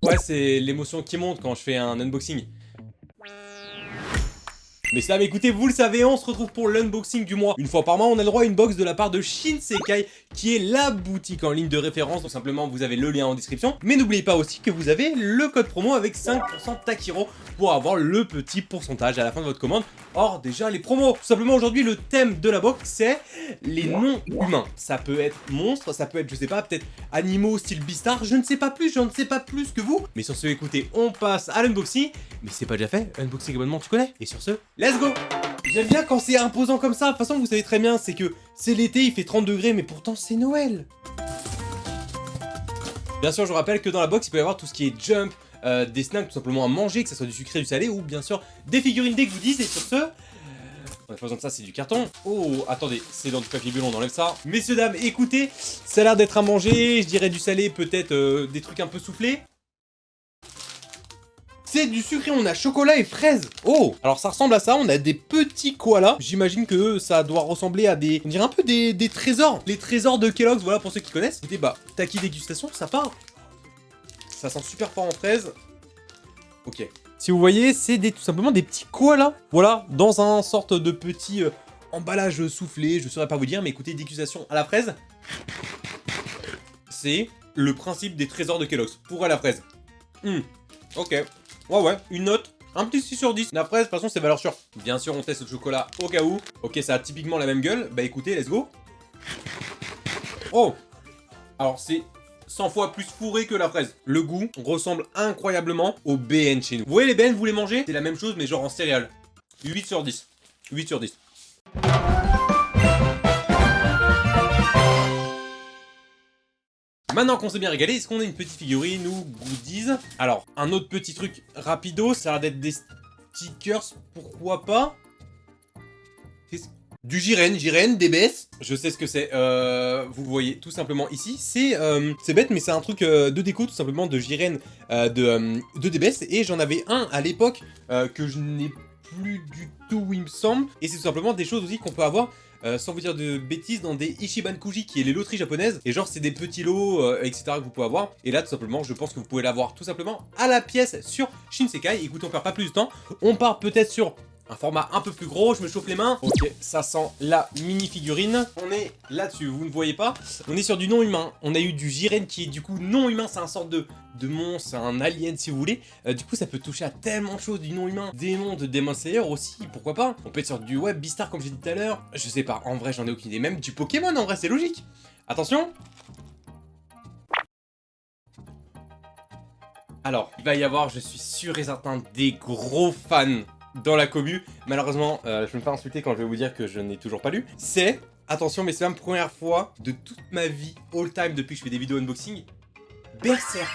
Ouais, c'est l'émotion qui monte quand je fais un unboxing. Mais ça, mais écoutez, vous le savez, on se retrouve pour l'unboxing du mois. Une fois par mois, on a le droit à une box de la part de Shinsekai, qui est la boutique en ligne de référence. Donc simplement, vous avez le lien en description. Mais n'oubliez pas aussi que vous avez le code promo avec 5% Takiro pour avoir le petit pourcentage à la fin de votre commande. Or, déjà, les promos. Tout simplement, aujourd'hui, le thème de la box, c'est les non-humains. Ça peut être monstres, ça peut être, je sais pas, peut-être animaux style Beastar. Je ne sais pas plus, j'en sais pas plus que vous. Mais sur ce, écoutez, on passe à l'unboxing. Mais c'est pas déjà fait, unboxing abonnement, tu connais. Et sur ce, let's go! J'aime bien quand c'est imposant comme ça. De toute façon, vous savez très bien, c'est que c'est l'été, il fait 30 degrés, mais pourtant c'est Noël. Bien sûr, je vous rappelle que dans la box, il peut y avoir tout ce qui est jump, des snacks tout simplement à manger, que ce soit du sucré, du salé, ou bien sûr des figurines des goodies. Et sur ce, on a pas besoin de ça, c'est du carton. Oh, attendez, c'est dans du papier bulle, on enlève ça. Messieurs, dames, écoutez, ça a l'air d'être à manger, je dirais du salé, peut-être des trucs un peu soufflés. C'est du sucré, on a chocolat et fraises. Oh, alors ça ressemble à ça, on a des petits koalas. J'imagine que ça doit ressembler à des... On dirait un peu des trésors. Les trésors de Kellogg's, voilà pour ceux qui connaissent. Écoutez, bah, taki dégustation, ça part. Ça sent super fort en fraise. Ok. Si vous voyez, c'est tout simplement des petits koalas. Voilà, dans un sorte de petit emballage soufflé, je saurais pas vous dire, mais écoutez, dégustation à la fraise. C'est le principe des trésors de Kellogg's, pour à la fraise. Ok. Ouais, une note, un petit 6 sur 10. La fraise, de toute façon, c'est valeur sûre. Bien sûr, on teste le chocolat au cas où. Ok, ça a typiquement la même gueule. Bah écoutez, let's go. Oh! Alors, c'est 100 fois plus fourré que la fraise. Le goût ressemble incroyablement au BN chez nous. Vous voyez les BN, vous les mangez? C'est la même chose, mais genre en céréales. 8 sur 10. 8 sur 10. Maintenant qu'on s'est bien régalé, est-ce qu'on a une petite figurine ou goodies? Alors, un autre petit truc rapido, ça a l'air d'être des stickers, pourquoi pas? Du Jiren, DBS. Je sais ce que c'est, vous voyez tout simplement ici. C'est bête, mais c'est un truc de déco tout simplement de Jiren de DBS. Et j'en avais un à l'époque que je n'ai plus du tout, il me semble. Et c'est tout simplement des choses aussi qu'on peut avoir sans vous dire de bêtises, dans des Ichiban Kuji, qui est les loteries japonaises. Et genre, c'est des petits lots, etc. que vous pouvez avoir. Et là, tout simplement, je pense que vous pouvez l'avoir tout simplement à la pièce sur Shinsekai. Écoutez, on perd pas plus de temps. On part peut-être sur un format un peu plus gros, je me chauffe les mains. Ok, ça sent la mini-figurine. On est là-dessus, vous ne voyez pas. On est sur du non-humain. On a eu du Jiren qui est du coup non-humain. C'est un sorte de monstre, c'est un alien si vous voulez. Du coup, ça peut toucher à tellement de choses, du non-humain. Démon de Demon Slayer aussi, pourquoi pas. On peut être sur du web Beastar comme j'ai dit tout à l'heure. Je sais pas, en vrai, j'en ai aucune idée. Même du Pokémon, en vrai, c'est logique. Attention. Alors, il va y avoir, je suis sûr et certain, des gros fans dans la commu. Malheureusement, je vais me faire insulter quand je vais vous dire que je n'ai toujours pas lu. C'est, attention, mais c'est la première fois de toute ma vie, all time, depuis que je fais des vidéos unboxing, Berserk.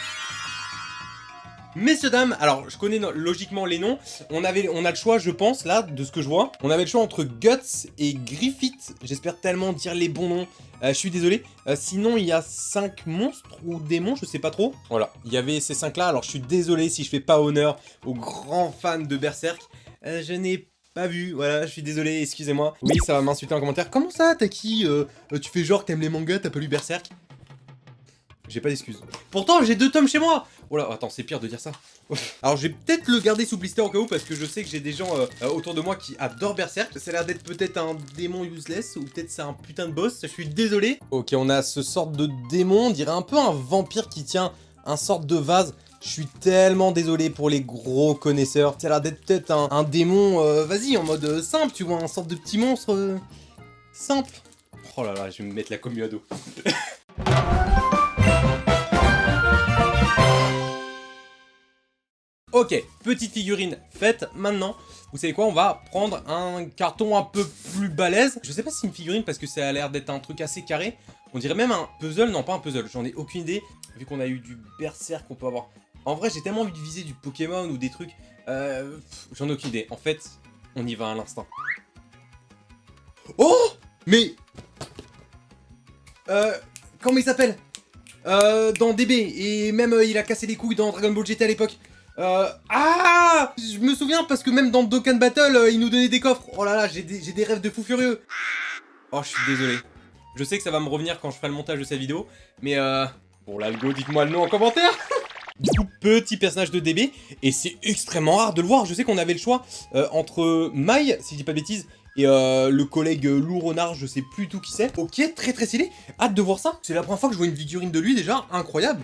Messieurs, dames, alors je connais logiquement les noms. On a le choix, je pense, là, de ce que je vois. On avait le choix entre Guts et Griffith. J'espère tellement dire les bons noms. Je suis désolé. Sinon, il y a 5 monstres ou démons, je sais pas trop. Voilà, il y avait ces 5 là. Alors, je suis désolé si je fais pas honneur aux grands fans de Berserk. Je n'ai pas vu, voilà, je suis désolé, excusez-moi. Oui, ça va m'insulter en commentaire. Comment ça, Taki, tu fais genre que t'aimes les mangas, t'as pas lu Berserk? J'ai pas d'excuses. Pourtant, j'ai 2 tomes chez moi. Oh là, attends, c'est pire de dire ça. Alors, je vais peut-être le garder sous blister au cas où, parce que je sais que j'ai des gens autour de moi qui adorent Berserk. Ça a l'air d'être peut-être un démon useless, ou peut-être c'est un putain de boss, je suis désolé. Ok, on a ce sorte de démon, on dirait un peu un vampire qui tient un sorte de vase. Je suis tellement désolé pour les gros connaisseurs. Ça a l'air d'être peut-être un démon, vas-y, en mode simple, tu vois, un sorte de petit monstre simple. Oh là là, je vais me mettre la commu à dos. Ok, petite figurine faite. Maintenant, vous savez quoi, on va prendre un carton un peu plus balèze. Je sais pas si c'est une figurine parce que ça a l'air d'être un truc assez carré. On dirait même un puzzle, non pas un puzzle, j'en ai aucune idée. Vu qu'on a eu du Berserk qu'on peut avoir. En vrai, j'ai tellement envie de viser du Pokémon ou des trucs. J'en ai aucune idée. En fait, on y va à l'instant. Oh! Mais... comment il s'appelle? Dans DB. Et même, il a cassé les couilles dans Dragon Ball GT à l'époque. Ah! Je me souviens parce que même dans Dokkan Battle, il nous donnait des coffres. Oh là là, j'ai des rêves de fou furieux. Oh, je suis désolé. Je sais que ça va me revenir quand je ferai le montage de cette vidéo. Mais bon, l'algo, dites-moi le nom en commentaire. Du coup, petit personnage de DB, et c'est extrêmement rare de le voir. Je sais qu'on avait le choix entre Mai, si je dis pas de bêtises, et le collègue Lou Renard, je sais plus tout qui c'est. Ok, très très stylé, hâte de voir ça. C'est la première fois que je vois une figurine de lui déjà, incroyable.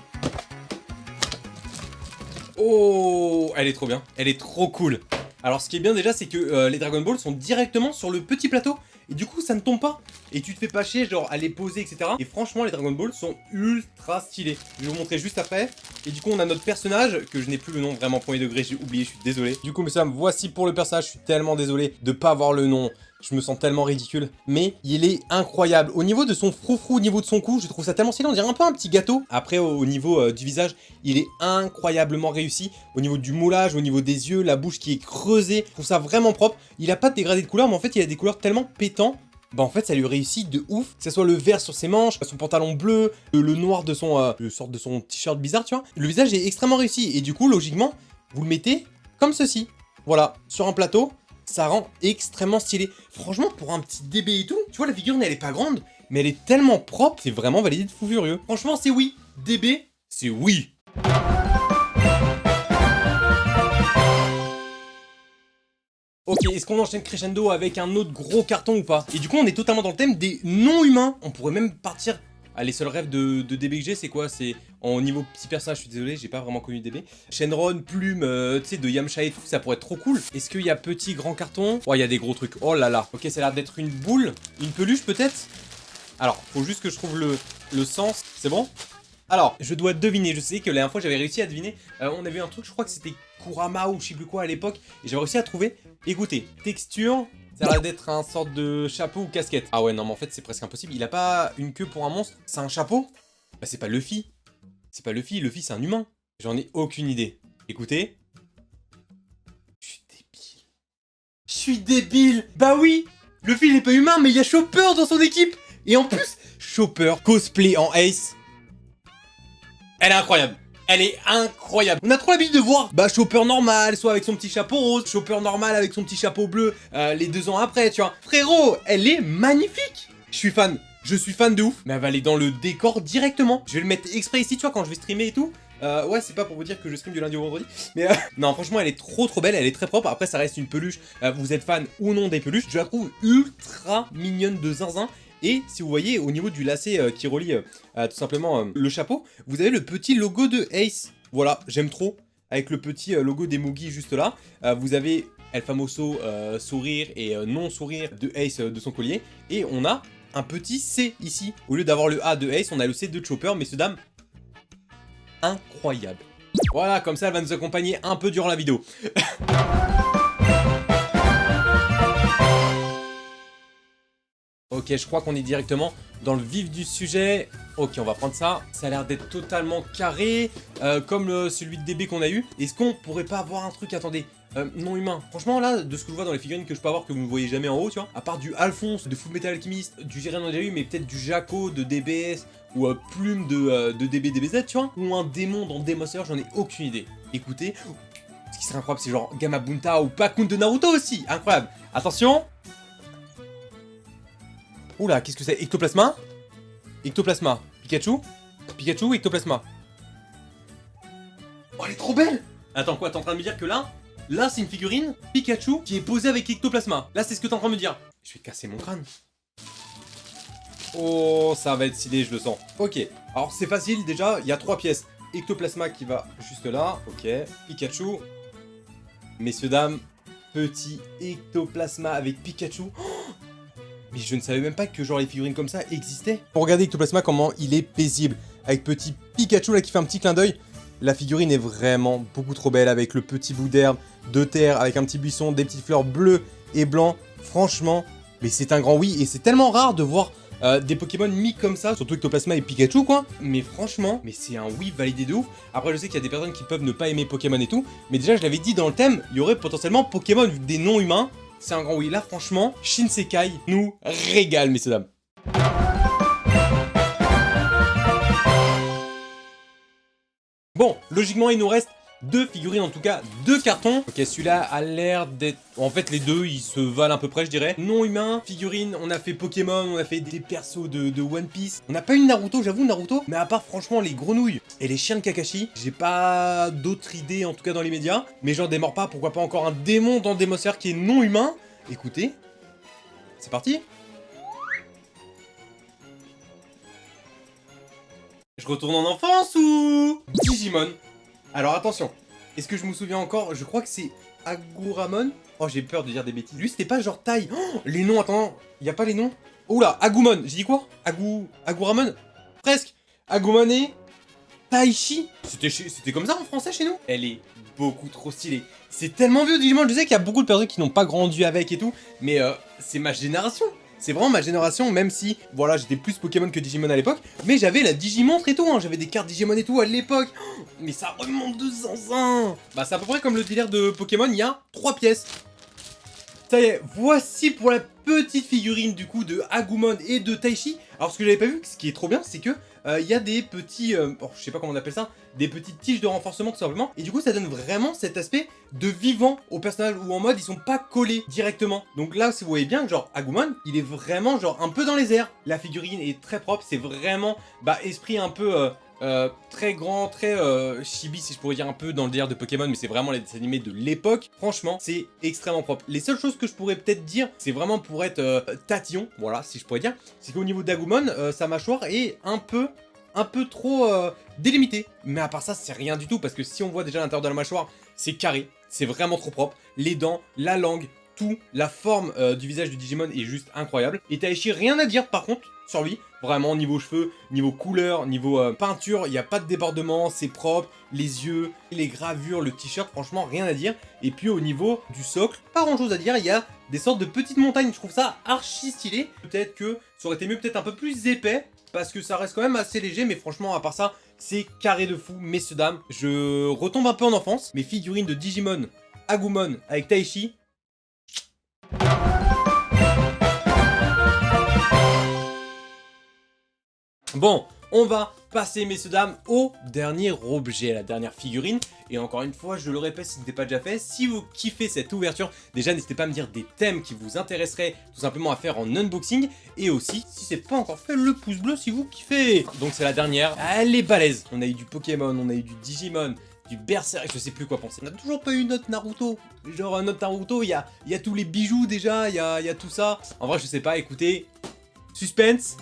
Oh, elle est trop bien, elle est trop cool. Alors ce qui est bien déjà, c'est que les Dragon Ball sont directement sur le petit plateau. Et du coup, ça ne tombe pas. Et tu te fais pas chier, genre, à les poser, etc. Et franchement, les Dragon Ball sont ultra stylés. Je vais vous montrer juste après. Et du coup, on a notre personnage, que je n'ai plus le nom, vraiment, premier degré, j'ai oublié, je suis désolé. Du coup, messieurs, voici pour le personnage. Je suis tellement désolé de pas avoir le nom. Je me sens tellement ridicule. Mais il est incroyable. Au niveau de son froufrou, au niveau de son cou, je trouve ça tellement stylé. On dirait un peu un petit gâteau. Après, au niveau du visage, il est incroyablement réussi. Au niveau du moulage, au niveau des yeux, la bouche qui est creusée. Je trouve ça vraiment propre. Il a pas de dégradé de couleur, mais en fait, il a des couleurs tellement pétantes. Bah en fait ça lui réussit de ouf, que ce soit le vert sur ses manches, son pantalon bleu, le noir de son sorte de son t-shirt bizarre, tu vois. Le visage est extrêmement réussi et du coup logiquement vous le mettez comme ceci. Voilà, sur un plateau, ça rend extrêmement stylé. Franchement pour un petit DB et tout, tu vois la figurine elle est pas grande, mais elle est tellement propre, c'est vraiment validé de fou furieux. Franchement c'est oui, DB, c'est oui. Ok, est-ce qu'on enchaîne crescendo avec un autre gros carton ou pas? Et du coup, on est totalement dans le thème des non-humains. On pourrait même partir... Ah, les seuls rêves de DB que j'ai, c'est quoi? C'est en niveau petit personnage, je suis désolé, j'ai pas vraiment connu DB. Shenron, Plume, tu sais, de Yamcha et tout, ça pourrait être trop cool. Est-ce qu'il y a petit, grand carton? Oh, il y a des gros trucs. Oh là là. Ok, ça a l'air d'être une boule. Une peluche, peut-être? Alors, faut juste que je trouve le sens. C'est bon? Alors, je dois deviner, je sais que la dernière fois j'avais réussi à deviner, on avait un truc, je crois que c'était Kurama ou je sais plus quoi à l'époque, et j'avais réussi à trouver. Écoutez, texture, ça a l'air d'être un sorte de chapeau ou casquette. Ah ouais, non mais en fait c'est presque impossible, il a pas une queue pour un monstre, c'est un chapeau? Bah c'est pas Luffy, c'est pas Luffy, Luffy c'est un humain. J'en ai aucune idée. Écoutez. Je suis débile. Je suis débile. Bah oui, Luffy il est pas humain mais il y a Chopper dans son équipe. Et en plus, Chopper cosplay en Ace. Elle est incroyable. Elle est incroyable. On a trop l'habitude de voir Chopper normal, soit avec son petit chapeau rose, Chopper normal avec son petit chapeau bleu, les 2 ans après, tu vois. Frérot, elle est magnifique. Je suis fan de ouf. Mais elle va aller dans le décor directement. Je vais le mettre exprès ici, tu vois, quand je vais streamer et tout. Ouais, c'est pas pour vous dire que je stream du lundi au vendredi, mais non, franchement, elle est trop belle, elle est très propre. Après, ça reste une peluche. Vous êtes fan ou non des peluches, je la trouve ultra mignonne de zinzin. Et si vous voyez au niveau du lacet qui relie tout simplement le chapeau, vous avez le petit logo de Ace. Voilà, j'aime trop. Avec le petit logo des Mugi juste là. Vous avez El Famoso sourire et non sourire de Ace de son collier. Et on a un petit C ici. Au lieu d'avoir le A de Ace, on a le C de Chopper. Messieurs, dames, incroyable. Voilà, comme ça elle va nous accompagner un peu durant la vidéo. Ok, je crois qu'on est directement dans le vif du sujet. Ok, on va prendre ça. Ça a l'air d'être totalement carré, comme celui de DB qu'on a eu. Est-ce qu'on pourrait pas avoir un truc, attendez, non humain? Franchement, là, de ce que je vois dans les figurines que je peux avoir, que vous ne voyez jamais en haut, tu vois, à part du Alphonse, de Fullmetal Alchemist, du Jiren on a déjà eu, mais peut-être du Jaco de DBS, ou Plume de DB DBZ, tu vois, ou un démon dans Demon Slayer, j'en ai aucune idée. Écoutez, ce qui serait incroyable, c'est genre Gamabunta ou Bakun de Naruto aussi, incroyable. Attention. Oula, qu'est-ce que c'est? Ectoplasma? Ectoplasma. Pikachu? Pikachu, Ectoplasma. Oh, elle est trop belle! Attends, quoi? T'es en train de me dire que là, c'est une figurine Pikachu qui est posée avec Ectoplasma. Là, c'est ce que t'es en train de me dire. Je vais casser mon crâne. Oh, ça va être stylé, je le sens. Ok, alors c'est facile, déjà, il y a 3 pièces. Ectoplasma qui va juste là, ok. Pikachu. Messieurs, dames, petit Ectoplasma avec Pikachu. Oh, mais je ne savais même pas que genre les figurines comme ça existaient. Regardez Ectoplasma comment il est paisible. Avec petit Pikachu là qui fait un petit clin d'œil. La figurine est vraiment beaucoup trop belle avec le petit bout d'herbe, de terre, avec un petit buisson, des petites fleurs bleues et blancs. Franchement, mais c'est un grand oui. Et c'est tellement rare de voir des Pokémon mis comme ça, surtout Ectoplasma et Pikachu quoi. Mais franchement, mais c'est un oui validé de ouf. Après je sais qu'il y a des personnes qui peuvent ne pas aimer Pokémon et tout. Mais déjà je l'avais dit dans le thème, il y aurait potentiellement Pokémon des non-humains. C'est un grand oui. Là, franchement, Shinsekai nous régale, messieurs, dames. Bon, logiquement, il nous reste 2 figurines, en tout cas 2 cartons. Ok, celui-là a l'air d'être... En fait, les deux, ils se valent à peu près, je dirais. Non humain, figurine, on a fait Pokémon, on a fait des persos de One Piece. On n'a pas eu Naruto, j'avoue, Naruto. Mais à part, franchement, les grenouilles et les chiens de Kakashi, j'ai pas d'autres idées, en tout cas dans les médias. Mais j'en démords pas, pourquoi pas encore un démon dans Démosphère qui est non humain. Écoutez, c'est parti. Je retourne en enfance ou... Digimon. Alors attention, est-ce que je me souviens encore? Je crois que c'est Aguramon. Oh, j'ai peur de dire des bêtises. Lui, c'était pas genre taille. Oh, les noms, attends, y a pas les noms? Oh là, Agumon, j'ai dit quoi? Aguramon? Presque. Agumon et Taichi. C'était comme ça en français chez nous? Elle est beaucoup trop stylée. C'est tellement vieux Digimon, je sais qu'il y a beaucoup de personnes qui n'ont pas grandi avec et tout, mais c'est ma génération. C'est vraiment ma génération, même si, voilà, j'étais plus Pokémon que Digimon à l'époque, mais j'avais la Digimontre et tout, hein, j'avais des cartes Digimon et tout à l'époque. Oh, mais ça remonte de zinzin. Bah c'est à peu près comme le délire de Pokémon, il y a 3 pièces. Ça y est, voici pour la petite figurine du coup de Agumon et de Taichi. Alors ce que j'avais pas vu, ce qui est trop bien, c'est que il y a des petits, oh, je sais pas comment on appelle ça, des petites tiges de renforcement tout simplement. Et du coup ça donne vraiment cet aspect de vivant au personnage où en mode ils sont pas collés directement. Donc là si vous voyez bien, genre Agumon, il est vraiment genre un peu dans les airs. La figurine est très propre, c'est vraiment esprit un peu... très grand, très chibi si je pourrais dire un peu dans le délire de Pokémon, mais c'est vraiment les dessins animés de l'époque. Franchement, c'est extrêmement propre. Les seules choses que je pourrais peut-être dire, c'est vraiment pour être tatillon, voilà, si je pourrais dire, c'est qu'au niveau d'Agumon, sa mâchoire est un peu trop délimitée. Mais à part ça, c'est rien du tout, parce que si on voit déjà l'intérieur de la mâchoire, c'est carré, c'est vraiment trop propre. Les dents, la langue, tout, la forme du visage du Digimon est juste incroyable. Et Taichi, rien à dire par contre sur lui, vraiment niveau cheveux, niveau couleur, niveau peinture, il n'y a pas de débordement, c'est propre, les yeux, les gravures, le t-shirt, franchement rien à dire. Et puis au niveau du socle, pas grand chose à dire, il y a des sortes de petites montagnes, je trouve ça archi stylé. Peut-être que ça aurait été mieux, peut-être un peu plus épais, parce que ça reste quand même assez léger, mais franchement à part ça, c'est carré de fou, messieurs dames. Je retombe un peu en enfance, mes figurines de Digimon, Agumon avec Taichi. Bon, on va passer, messieurs dames, au dernier objet, la dernière figurine. Et encore une fois, je le répète si ce n'était pas déjà fait, si vous kiffez cette ouverture, déjà n'hésitez pas à me dire des thèmes qui vous intéresseraient tout simplement à faire en unboxing. Et aussi, si c'est pas encore fait, le pouce bleu si vous kiffez. Donc c'est la dernière, elle est balèze. On a eu du Pokémon, on a eu du Digimon, du Berserk, je sais plus quoi penser. On n'a toujours pas eu notre Naruto. Genre notre Naruto, il y a tous les bijoux déjà, il y a tout ça. En vrai, je sais pas, écoutez, suspense.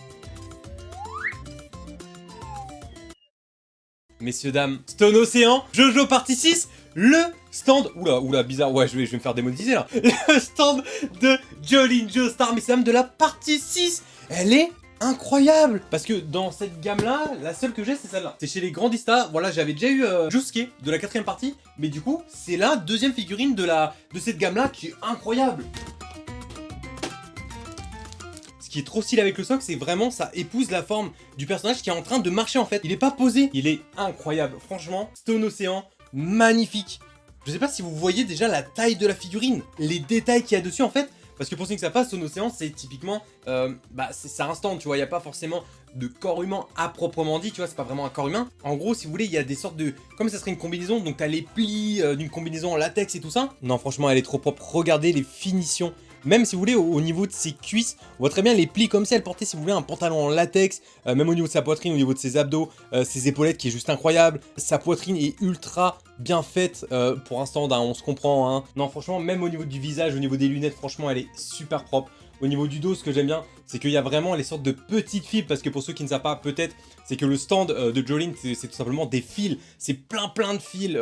Messieurs, dames, Stone Ocean, Jojo partie 6, le stand... Oula, bizarre, ouais, je vais me faire démonétiser là. Le stand de Jolene Joestar, messieurs, dames, de la partie 6. Elle est incroyable. Parce que dans cette gamme-là, la seule que j'ai, c'est celle-là. C'est chez les Grandista, voilà, j'avais déjà eu Jusuke de la 4ème partie. Mais du coup, c'est la deuxième figurine de cette gamme-là qui est incroyable. Ce qui est trop stylé avec le socle, c'est vraiment ça épouse la forme du personnage qui est en train de marcher en fait. Il est pas posé, il est incroyable. Franchement, Stone Ocean, magnifique. Je sais pas si vous voyez déjà la taille de la figurine, les détails qu'il y a dessus en fait. Parce que pour ceux qui ne savent pas, Stone Ocean, c'est typiquement, c'est un stand, tu vois, il n'y a pas forcément de corps humain à proprement dit, tu vois, c'est pas vraiment un corps humain. En gros, si vous voulez, il y a des sortes de... Comme ça serait une combinaison, donc t'as les plis d'une combinaison en latex et tout ça. Non, franchement, elle est trop propre. Regardez les finitions. Même si vous voulez, au niveau de ses cuisses, on voit très bien les plis comme si elle portait, si vous voulez, un pantalon en latex. Même au niveau de sa poitrine, au niveau de ses abdos, ses épaulettes qui est juste incroyable. Sa poitrine est ultra bien faite pour un stand, hein, on se comprend. Hein. Non, franchement, même au niveau du visage, au niveau des lunettes, franchement, elle est super propre. Au niveau du dos, ce que j'aime bien, c'est qu'il y a vraiment les sortes de petites fibres, parce que pour ceux qui ne savent pas, peut-être, c'est que le stand de Jolene, c'est tout simplement des fils. C'est plein de fils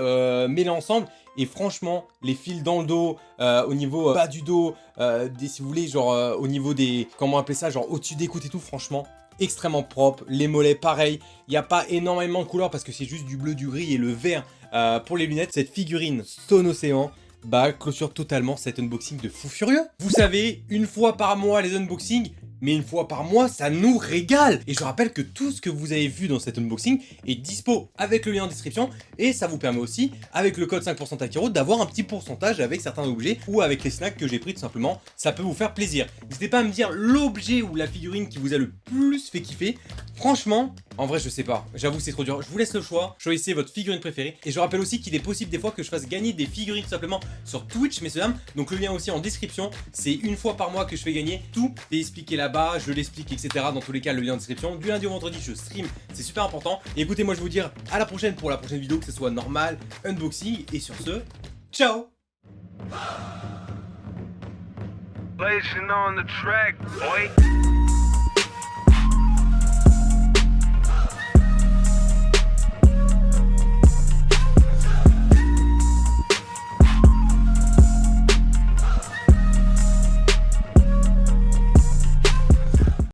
mêlés ensemble. Et franchement, les fils dans le dos, au niveau bas du dos, si vous voulez, genre au niveau des... Comment appeler ça? Genre au-dessus des côtes et tout, franchement, extrêmement propre. Les mollets, pareil. Il n'y a pas énormément de couleurs parce que c'est juste du bleu, du gris et le vert pour les lunettes. Cette figurine Stone Ocean, clôture totalement cet unboxing de fou furieux. Vous savez, une fois par mois les unboxings, mais une fois par mois, ça nous régale. Et je rappelle que tout ce que vous avez vu dans cet unboxing est dispo avec le lien en description. Et ça vous permet aussi, avec le code 5% Takiro, d'avoir un petit pourcentage avec certains objets ou avec les snacks que j'ai pris tout simplement. Ça peut vous faire plaisir. N'hésitez pas à me dire l'objet ou la figurine qui vous a le plus fait kiffer. Franchement, En vrai, je sais pas. J'avoue, c'est trop dur. Je vous laisse le choix. Choisissez votre figurine préférée. Et je rappelle aussi qu'il est possible des fois que je fasse gagner des figurines tout simplement sur Twitch, messieurs dames. Donc le lien aussi en description. C'est une fois par mois que je fais gagner. Tout est expliqué là-bas. Je l'explique, etc. Dans tous les cas, le lien en description. Du lundi au vendredi, je stream. C'est super important. Et écoutez, moi, je vais vous dire à la prochaine pour la prochaine vidéo, que ce soit normal, unboxing. Et sur ce, ciao! Blazing on the track, boy.